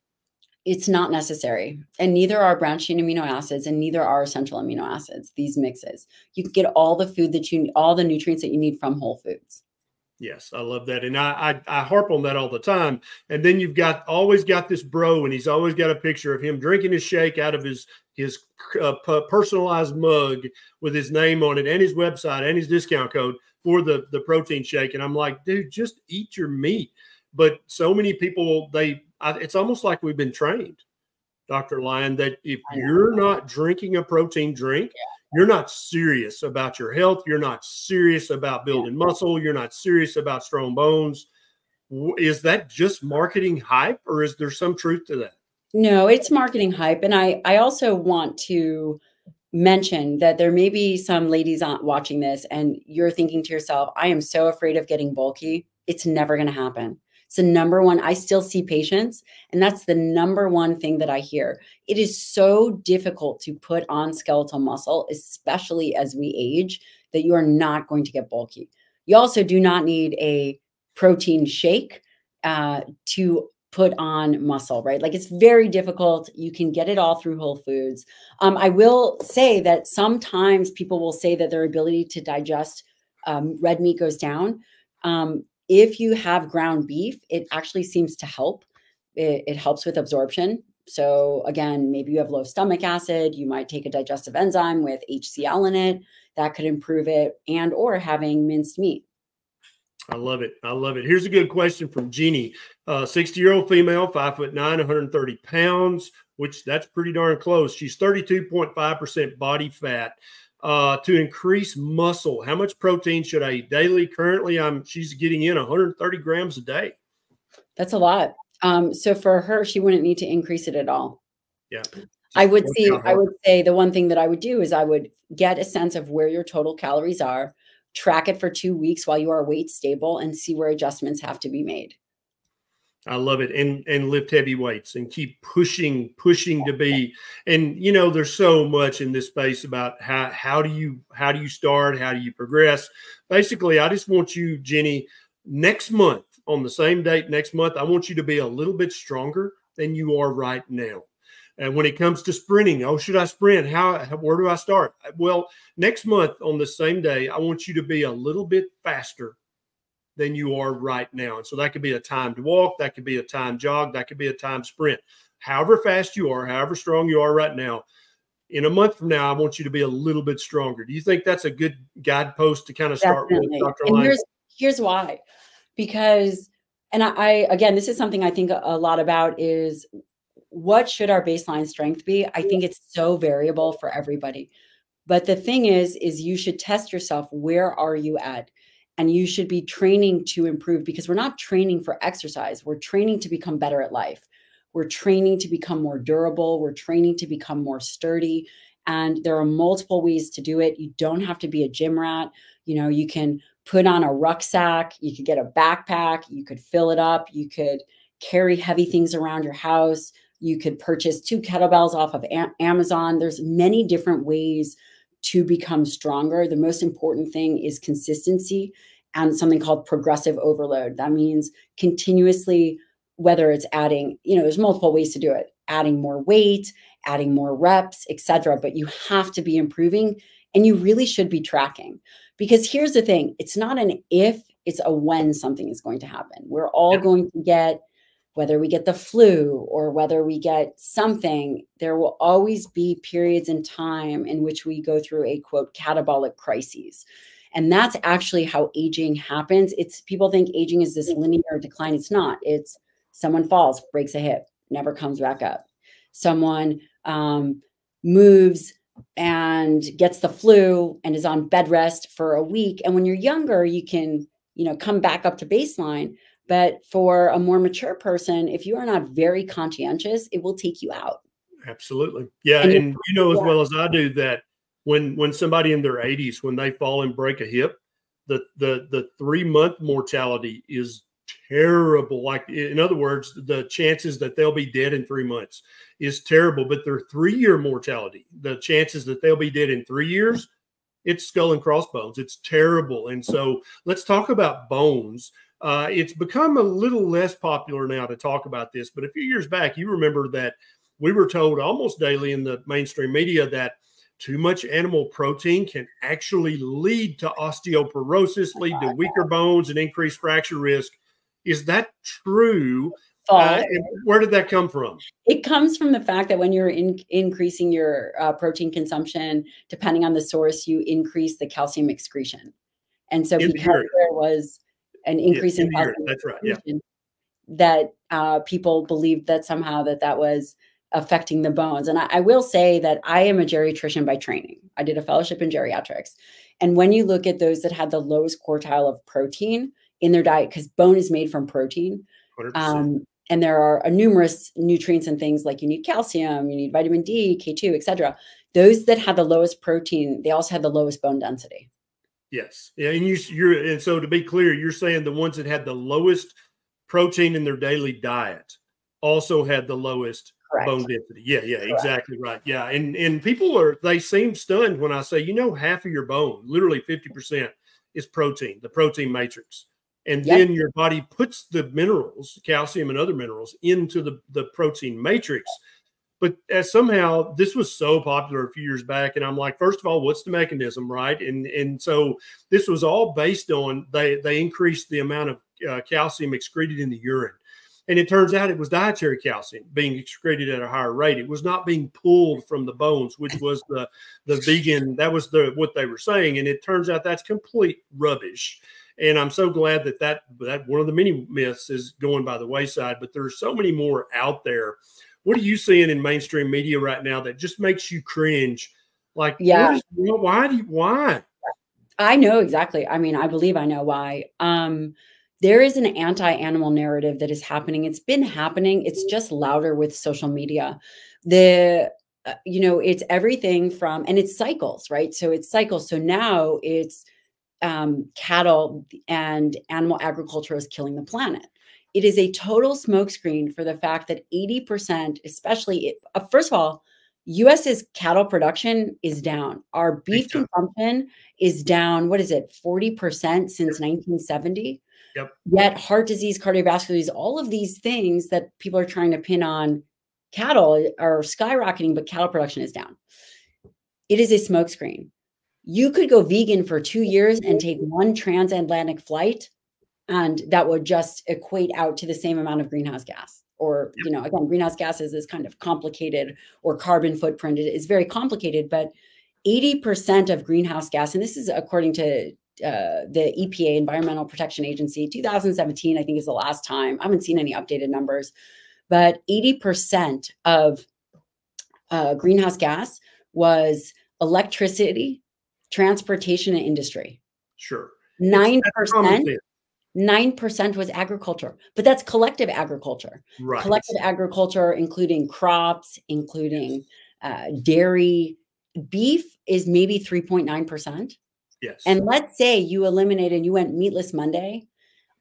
It's not necessary. And neither are branched chain amino acids, and neither are essential amino acids, these mixes. You can get all the food that you need, all the nutrients that you need from whole foods. Yes, I love that. And I harp on that all the time. And then you've always got this bro, and he's always got a picture of him drinking his shake out of his personalized mug with his name on it and his website and his discount code for the protein shake. And I'm like, dude, just eat your meat. But so many people, it's almost like we've been trained, Dr. Lyon, that if you're not drinking a protein drink, you're not serious about your health. You're not serious about building muscle. You're not serious about strong bones. Is that just marketing hype, or is there some truth to that? No, it's marketing hype. And I also want to mention that there may be some ladies watching this and you're thinking to yourself, I am so afraid of getting bulky. It's never going to happen. It's the number one. I still see patients, and that's the number one thing that I hear. It is so difficult to put on skeletal muscle, especially as we age, that you are not going to get bulky. You also do not need a protein shake to put on muscle, right? Like, it's very difficult. You can get it all through Whole Foods. I will say that sometimes people will say that their ability to digest red meat goes down. If you have ground beef, it actually seems to help. It helps with absorption. So again, maybe you have low stomach acid. You might take a digestive enzyme with HCl in it. That could improve it, and or having minced meat. I love it. I love it. Here's a good question from Jeannie. 60-year-old female, 5'9", 130 pounds, which that's pretty darn close. She's 32.5% body fat. To increase muscle, how much protein should I eat daily? Currently, she's getting in 130 grams a day. That's a lot. So for her, she wouldn't need to increase it at all. Yeah. I would say the one thing that I would do is I would get a sense of where your total calories are, track it for 2 weeks while you are weight stable, and see where adjustments have to be made. I love it. And lift heavy weights and keep pushing to be, and there's so much in this space about how do you start? How do you progress? Basically, I just want you, Jenny, next month, on the same date next month, I want you to be a little bit stronger than you are right now. And when it comes to sprinting, should I sprint? Where do I start? Well, next month on the same day, I want you to be a little bit faster than you are right now. And so that could be a timed walk, that could be a timed jog, that could be a timed sprint. However fast you are, however strong you are right now, in a month from now, I want you to be a little bit stronger. Do you think that's a good guidepost to kind of start with, Dr. Lyon? And here's why. Because, and I again, this is something I think a lot about, is what should our baseline strength be? I think it's so variable for everybody. But the thing is you should test yourself. Where are you at? And you should be training to improve, because we're not training for exercise. We're training to become better at life. We're training to become more durable. We're training to become more sturdy. And there are multiple ways to do it. You don't have to be a gym rat. You can put on a rucksack. You could get a backpack. You could fill it up. You could carry heavy things around your house. You could purchase 2 kettlebells off of Amazon. There's many different ways to become stronger. The most important thing is consistency and something called progressive overload. That means continuously, whether it's adding, there's multiple ways to do it, adding more weight, adding more reps, etc. But you have to be improving, and you really should be tracking, because here's the thing. It's not an if, it's a when something is going to happen. We're all going to get, whether we get the flu or whether we get something, there will always be periods in time in which we go through a quote catabolic crises. And that's actually how aging happens. People think aging is this linear decline. It's not. It's someone falls, breaks a hip, never comes back up. Someone moves and gets the flu and is on bed rest for a week. And when you're younger, you can, come back up to baseline. But for a more mature person, if you are not very conscientious, it will take you out. Absolutely. Yeah. And as well as I do that when somebody in their 80s, when they fall and break a hip, the 3-month mortality is terrible. Like, in other words, the chances that they'll be dead in 3 months is terrible. But their 3-year mortality, the chances that they'll be dead in 3 years, it's skull and crossbones. It's terrible. And so let's talk about bones. It's become a little less popular now to talk about this, but a few years back, you remember that we were told almost daily in the mainstream media that too much animal protein can actually lead to osteoporosis, lead to weaker bones, and increased fracture risk. Is that true? Where did that come from? It comes from the fact that when you're increasing your protein consumption, depending on the source, you increase the calcium excretion. And so because there was an increase in calcium excretion, that people believed that somehow that was affecting the bones. And I will say that I am a geriatrician by training. I did a fellowship in geriatrics. And when you look at those that had the lowest quartile of protein in their diet, because bone is made from protein, and there are numerous nutrients and things like you need calcium, you need vitamin D, K2, etc. Those that had the lowest protein, they also had the lowest bone density. Yes. Yeah. And so to be clear, you're saying the ones that had the lowest protein in their daily diet also had the lowest bone density. Yeah. Exactly right. Yeah. And people they seem stunned when I say, half of your bone, literally 50%, is protein, the protein matrix. And then your body puts the minerals, calcium and other minerals, into the protein matrix. But somehow this was so popular a few years back. And I'm like, first of all, what's the mechanism, right? And so this was all based on they increased the amount of calcium excreted in the urine. And it turns out it was dietary calcium being excreted at a higher rate. It was not being pulled from the bones, which was the vegan. That was what they were saying. And it turns out that's complete rubbish. And I'm so glad that one of the many myths is going by the wayside, but there's so many more out there. What are you seeing in mainstream media right now that just makes you cringe? Like, why? I know exactly. I mean, I believe I know why. There is an anti-animal narrative that is happening. It's been happening. It's just louder with social media. It's everything from, and it's cycles, right? So it's cycles. So now it's cattle and animal agriculture is killing the planet. It is a total smokescreen for the fact that 80%, especially, first of all, US's cattle production is down. Our beef consumption is down, 40% since 1970? Yep. Yet heart disease, cardiovascular disease, all of these things that people are trying to pin on cattle are skyrocketing, but cattle production is down. It is a smokescreen. You could go vegan for 2 years and take one transatlantic flight, and that would just equate out to the same amount of greenhouse gas. Or, again, greenhouse gases is kind of complicated, or carbon footprint. It is very complicated, but 80% of greenhouse gas, and this is according to the EPA, Environmental Protection Agency, 2017, I think is the last time. I haven't seen any updated numbers, but 80% of greenhouse gas was electricity, transportation, and industry. Sure. 9%. 9% was agriculture, but that's collective agriculture. Right. Collective agriculture, including crops, including dairy. Beef is maybe 3.9%. Yes. And let's say you eliminated, you went meatless Monday,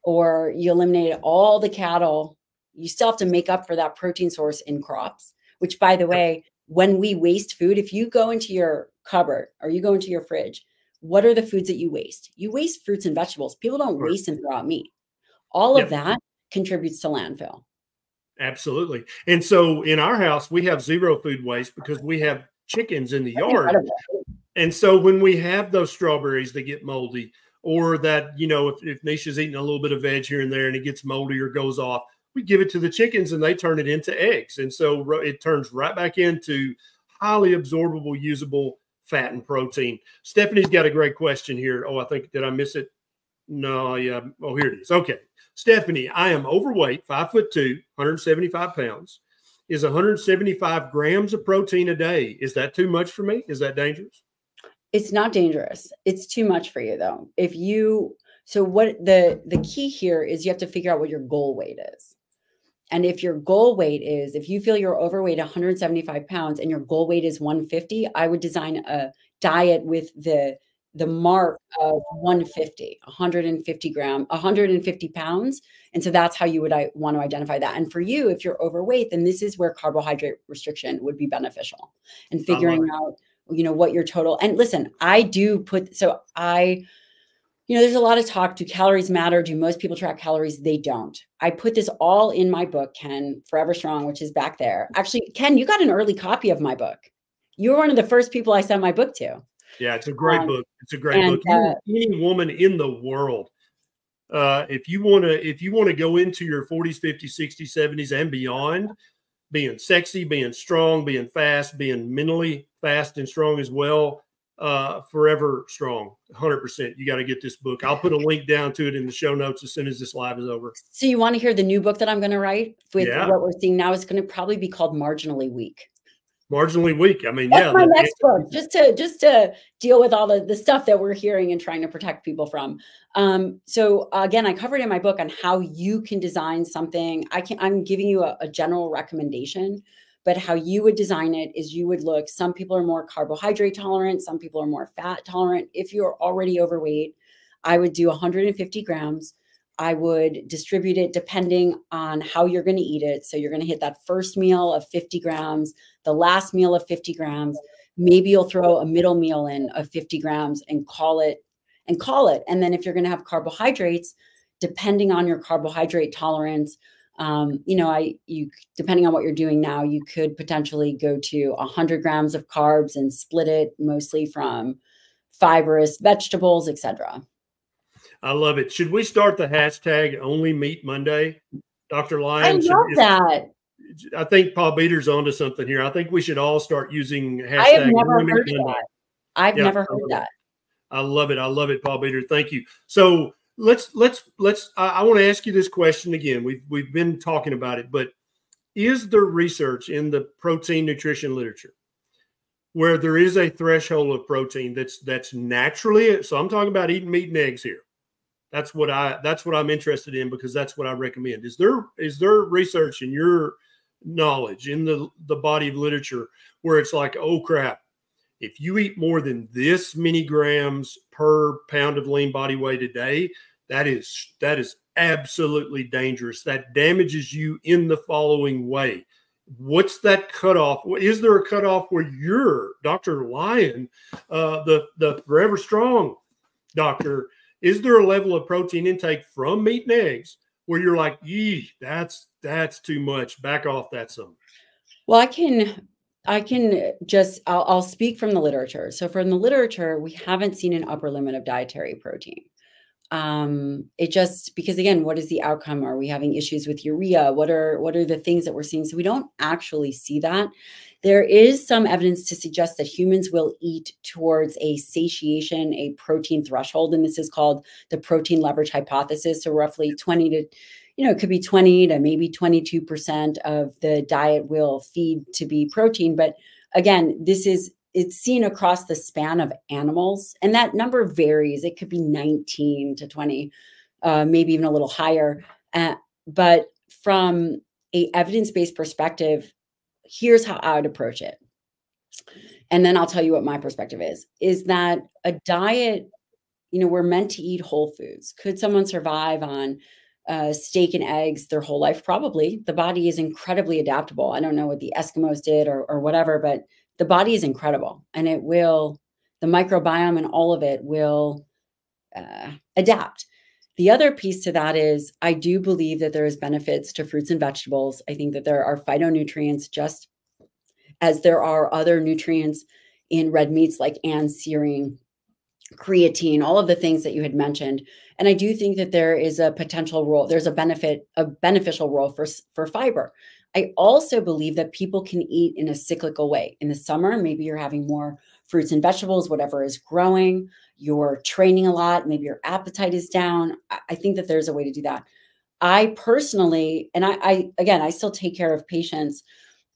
or you eliminated all the cattle, you still have to make up for that protein source in crops, which, by the way, when we waste food, if you go into your cupboard or you go into your fridge, what are the foods that you waste? You waste fruits and vegetables. People don't waste and throw out meat. All of that contributes to landfill. Absolutely. And so in our house, we have zero food waste because we have chickens in the yard. Incredible. And so when we have those strawberries that get moldy, or that, you know, if Nisha's eating a little bit of veg here and there and it gets moldy or goes off, we give it to the chickens and they turn it into eggs. And so it turns right back into highly absorbable, usable fat and protein. Stephanie's got a great question here. Oh, I think, did I miss it? No, yeah. Oh, here it is. Okay. Stephanie, I am overweight, 5'2", 175 pounds. Is 175 grams of protein a day? Is that too much for me? Is that dangerous? It's not dangerous. It's too much for you though. So what the key here is you have to figure out what your goal weight is. And if your goal weight is, if you feel you're overweight 175 pounds and your goal weight is 150, I would design a diet with the mark of 150, 150 pounds. And so that's how you would want to identify that. And for you, if you're overweight, then this is where carbohydrate restriction would be beneficial, and figuring out, you know, what your total, and listen, there's a lot of talk. Do calories matter? Do most people track calories? They don't. I put this all in my book, Ken, Forever Strong, which is back there. Actually, Ken, you got an early copy of my book. You were one of the first people I sent my book to. Yeah, it's a great book. It's a great book. Any woman in the world, if you want to go into your 40s, 50s, 60s, 70s, and beyond, being sexy, being strong, being fast, being mentally fast and strong as well, Forever Strong, 100%. You got to get this book. I'll put a link down to it in the show notes as soon as this live is over. So you want to hear the new book that I'm going to write with what we're seeing now? Is going to probably be called Marginally Weak. Marginally Weak. I mean, that's my next book, just to deal with all the stuff that we're hearing and trying to protect people from. So again, I covered in my book on how you can design something. I'm giving you a general recommendation, but how you would design it is you would look, some people are more carbohydrate tolerant, some people are more fat tolerant. If you're already overweight, I would do 150 grams. I would distribute it depending on how you're going to eat it. So you're going to hit that first meal of 50 grams, the last meal of 50 grams. Maybe you'll throw a middle meal in of 50 grams and call it. And then if you're going to have carbohydrates, depending on your carbohydrate tolerance, depending on what you're doing now, you could potentially go to 100 grams of carbs and split it mostly from fibrous vegetables, etc. I love it. Should we start the hashtag Only Meat Monday, Dr. Lyon? I love that. I think Paul Beater's onto something here. I think we should all start using hashtag I have never Only heard Meat Monday. that. I've never heard that. I love it. I love it, Paul Beater. Thank you. So I want to ask you this question again. We've been talking about it, but is there research in the protein nutrition literature where there is a threshold of protein that's naturally, so I'm talking about eating meat and eggs here. That's what I'm interested in, because that's what I recommend. Is there research in your knowledge in the body of literature where it's like, oh crap, if you eat more than this many grams per pound of lean body weight a day, that is absolutely dangerous. That damages you in the following way. What's that cutoff? Is there a cutoff where you're Dr. Lyon, the Forever Strong doctor? Is there a level of protein intake from meat and eggs where you're like, yee, that's too much. Back off that some. Well, I'll speak from the literature. So from the literature, we haven't seen an upper limit of dietary protein. Because again, what is the outcome? Are we having issues with urea? What are the things that we're seeing? So we don't actually see that. There is some evidence to suggest that humans will eat towards a satiation, a protein threshold. And this is called the protein leverage hypothesis. So roughly 20 to, it could be 20 to maybe 22% of the diet will feed to be protein. But again, it's seen across the span of animals, and that number varies. It could be 19 to 20, maybe even a little higher. But from a evidence-based perspective, here's how I would approach it. And then I'll tell you what my perspective is that a diet, we're meant to eat whole foods. Could someone survive on steak and eggs their whole life? Probably. The body is incredibly adaptable. I don't know what the Eskimos did or whatever, but the body is incredible, and it will the microbiome and all of it will adapt. The other piece to that is I do believe that there is benefits to fruits and vegetables. I think that there are phytonutrients just as there are other nutrients in red meats like serine, creatine, all of the things that you had mentioned. And I do think that there is a potential role, there's a beneficial role for fiber. I also believe that people can eat in a cyclical way. In the summer, maybe you're having more fruits and vegetables, whatever is growing, you're training a lot, maybe your appetite is down. I think that there's a way to do that. I personally, and I still take care of patients.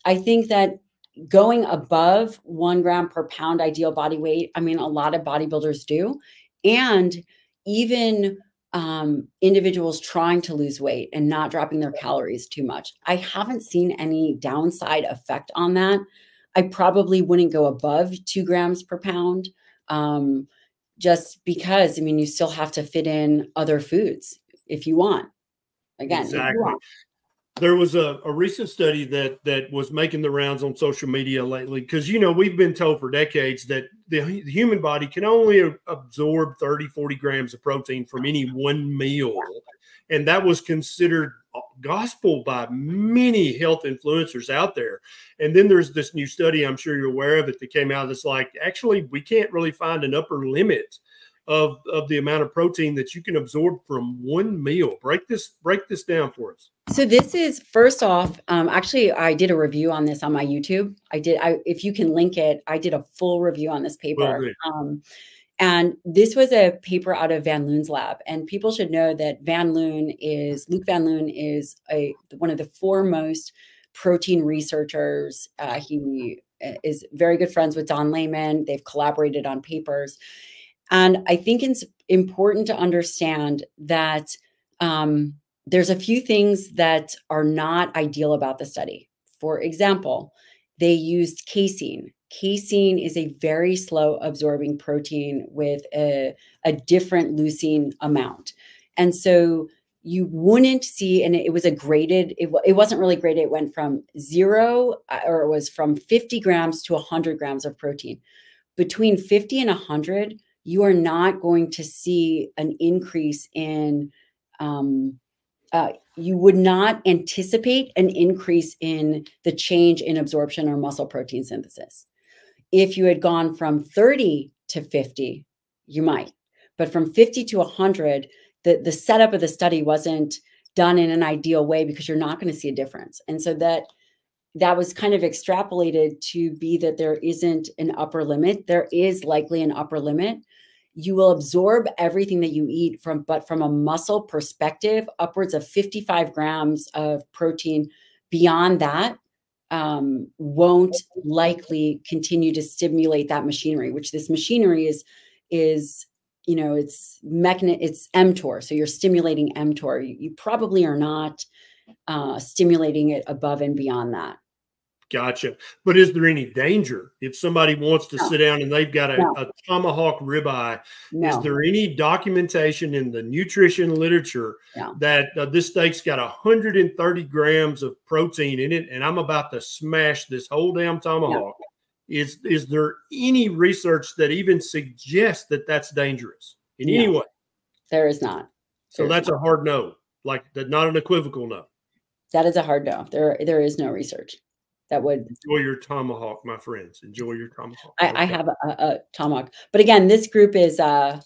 I think that going above 1 gram per pound ideal body weight, I mean, a lot of bodybuilders do. And even individuals trying to lose weight and not dropping their calories too much. I haven't seen any downside effect on that. I probably wouldn't go above 2 grams per pound just because, I mean, you still have to fit in other foods if you want. Again, exactly. There was a recent study that was making the rounds on social media lately, because, you know, we've been told for decades that the human body can only absorb 30, 40 grams of protein from any one meal. And that was considered gospel by many health influencers out there. And then there's this new study, I'm sure you're aware of it, that came out that's like, actually, we can't really find an upper limit of the amount of protein that you can absorb from one meal. Break this down for us. So this is, first off, actually, I did a review on this on my YouTube. If you can link it, I did a full review on this paper. And this was a paper out of Van Loon's lab. And people should know that Luc Van Loon is one of the foremost protein researchers. He is very good friends with Don Layman. They've collaborated on papers. And I think it's important to understand that there's a few things that are not ideal about the study. For example, they used casein. Casein is a very slow absorbing protein with a different leucine amount. And so you wouldn't see, and it was a graded, it wasn't really graded. It went from 0, or it was from 50 grams to 100 grams of protein. Between 50 and 100, you are not going to see an increase in, you would not anticipate an increase in the change in absorption or muscle protein synthesis. If you had gone from 30 to 50, you might. But from 50 to 100, the setup of the study wasn't done in an ideal way because you're not going to see a difference. And so that was kind of extrapolated to be that there isn't an upper limit. There is likely an upper limit. You will absorb everything that you eat but from a muscle perspective, upwards of 55 grams of protein. Beyond that, won't likely continue to stimulate that machinery, which this machinery is, you know, it's mTOR. So you're stimulating mTOR. You probably are not stimulating it above and beyond that. Gotcha. But is there any danger if somebody wants to sit down and they've got a tomahawk ribeye? Is there any documentation in the nutrition literature that this steak's got 130 grams of protein in it, and I'm about to smash this whole damn tomahawk? Is there any research that even suggests that that's dangerous in any way? There is not. So that's a hard no, like not an equivocal no. That is a hard no. There is no research that would. Enjoy your tomahawk, my friends. Enjoy your tomahawk. I have a tomahawk, but again, this group is a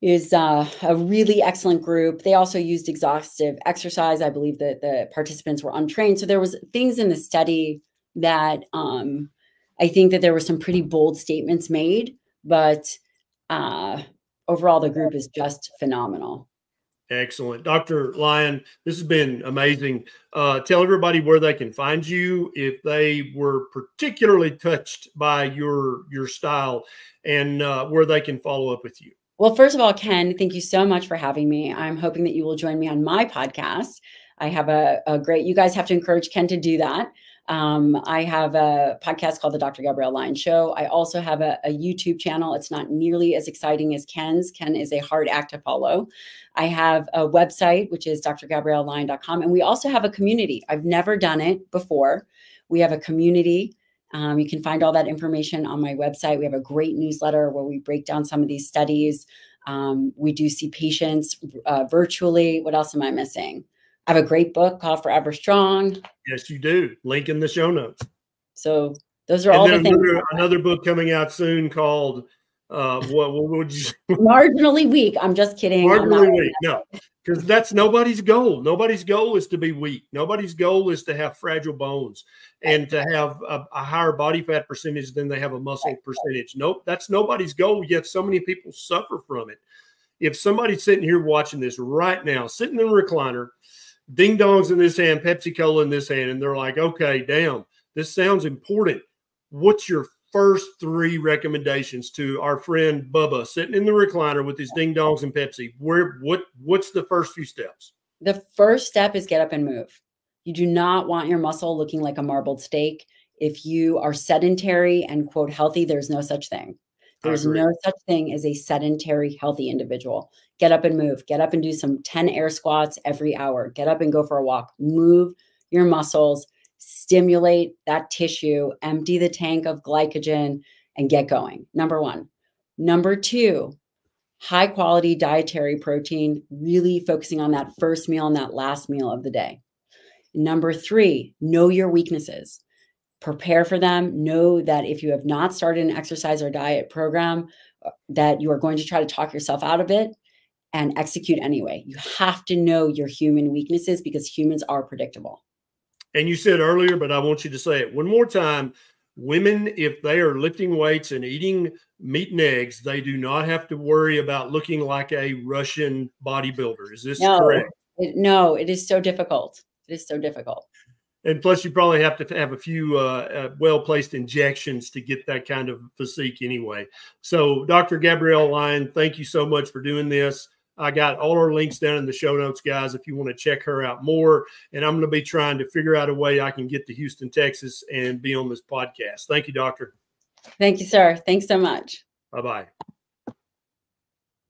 really excellent group. They also used exhaustive exercise. I believe that the participants were untrained, so there was things in the study that I think that there were some pretty bold statements made, but overall, the group is just phenomenal. Excellent. Dr. Lyon, this has been amazing. Tell everybody where they can find you if they were particularly touched by your style, and where they can follow up with you. Well, first of all, Ken, thank you so much for having me. I'm hoping that you will join me on my podcast. I have a great, you guys have to encourage Ken to do that. I have a podcast called the Dr. Gabrielle Lyon Show. I also have a YouTube channel. It's not nearly as exciting as Ken's. Ken is a hard act to follow. I have a website, which is drgabriellelyon.com. And we also have a community. I've never done it before. We have a community You can find all that information on my website. We have a great newsletter where we break down some of these studies. We do see patients virtually. What else am I missing? I have a great book called Forever Strong. Yes, you do. Link in the show notes. So those are all the things. Another book coming out soon called what would you say? Marginally weak. I'm just kidding. Marginally weak. No, because that's nobody's goal. Nobody's goal is to be weak. Nobody's goal is to have fragile bones and to have a higher body fat percentage than they have a muscle percentage. Nope, that's nobody's goal, yet so many people suffer from it. If somebody's sitting here watching this right now, sitting in a recliner, ding dongs in this hand, Pepsi Cola in this hand, and they're like, okay, damn, this sounds important. What's your first 3 recommendations to our friend Bubba sitting in the recliner with his ding dongs and Pepsi? What's the first few steps? The first step is get up and move. You do not want your muscle looking like a marbled steak. If you are sedentary and quote healthy, there's no such thing. There's no such thing as a sedentary healthy individual. Get up and move. Get up and do some 10 air squats every hour. Get up and go for a walk. Move your muscles. Stimulate that tissue, empty the tank of glycogen, and get going. Number 1. Number 2, high quality dietary protein, really focusing on that first meal and that last meal of the day. Number 3, know your weaknesses. Prepare for them. Know that if you have not started an exercise or diet program, that you are going to try to talk yourself out of it and execute anyway. You have to know your human weaknesses because humans are predictable. And you said earlier, but I want you to say it one more time. Women, if they are lifting weights and eating meat and eggs, they do not have to worry about looking like a Russian bodybuilder. Is this correct? No, it is so difficult. It is so difficult. And plus, you probably have to have a few well-placed injections to get that kind of physique anyway. So, Dr. Gabrielle Lyon, thank you so much for doing this. I got all our links down in the show notes, guys, if you want to check her out more. And I'm going to be trying to figure out a way I can get to Houston, Texas, and be on this podcast. Thank you, doctor. Thank you, sir. Thanks so much. Bye-bye.